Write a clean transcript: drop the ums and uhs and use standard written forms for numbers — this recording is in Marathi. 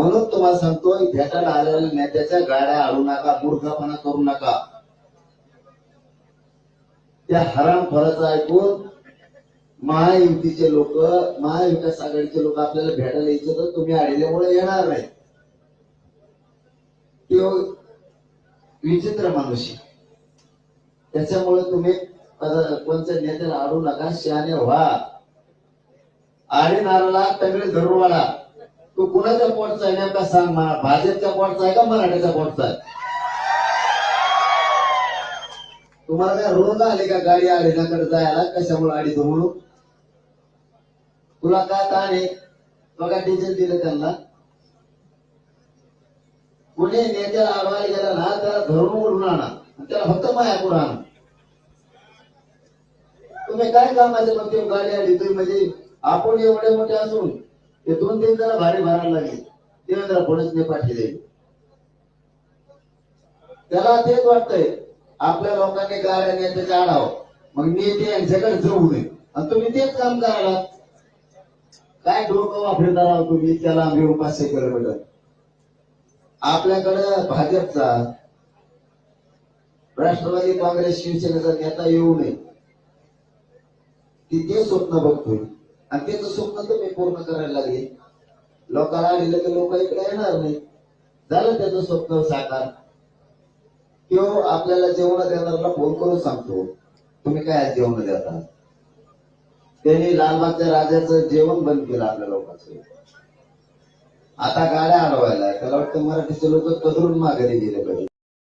म्हणून तुम्हाला सांगतो, भेटायला आलेल्या नेत्याच्या गाड्या आणू नका, मूर्खपणा करू नका. त्या हराम फराचं ऐकून महायुतीचे लोक, महाविकास आघाडीचे लोक आपल्याला भेटायला यायचे, तर तुम्ही आलेल्यामुळे येणार नाही. तो विचित्र माणूस, त्याच्यामुळे तुम्ही कोणत्या नेत्याला आडू नका, शहाणे व्हा. आडी नाराला तगडे धरून वाला. तू कुणाच्या पोटचा आहे नेमका सांग मला, भाजपच्या पोटचा आहे का मराठ्याच्या पोटचा आहे? तुम्हाला काय रोग आले का गाडी आडीनाकडे जायला? कशामुळे आडी तो म्हणून तुला काय ताण आहे? बघा डिझेल दिलं त्यांना. कुठे नेत्याला अडवायला गेला ना, त्याला धरून उडून आणा, त्याला फक्त मायापूर आणा. तुम्ही काय कामाचे म्हणते गाडी आली तुम्ही? म्हणजे आपण एवढे मोठे असून ते 2-3 जरा भारी भरायला लागले, देवेंद्र फडणवीसने पाठीले. त्याला तेच वाटतंय आपल्या लोकांनी गाड्या नेत्याच्या आडावं, मग नेते यांच्याकडे जाऊ नये, आणि तुम्ही तेच काम करायला. काय डोकं वापरता राहा तुम्ही, त्याला आम्ही 500 किलोमीटर. आपल्याकडे भाजपचा, राष्ट्रवादी काँग्रेस, शिवसेनेचा नेता येऊ नये, ती ते स्वप्न बघतोय, आणि त्याचं स्वप्न तुम्ही पूर्ण करायला लागले. लोकांना आलेलं की लोक इकडे येणार नाही. झालं त्याचं स्वप्न साकार. किंवा आपल्याला जेवण देणाऱ्याला फोन करून सांगतो, तुम्ही काय जेवण देता? त्यांनी लालबागच्या राजाचं जेवण बंद केलं आपल्या लोकांचं. आता गाड्या अडवायला त्याला वाटतं मराठीचे लोक कदरून माघारी गेले पाहिजे.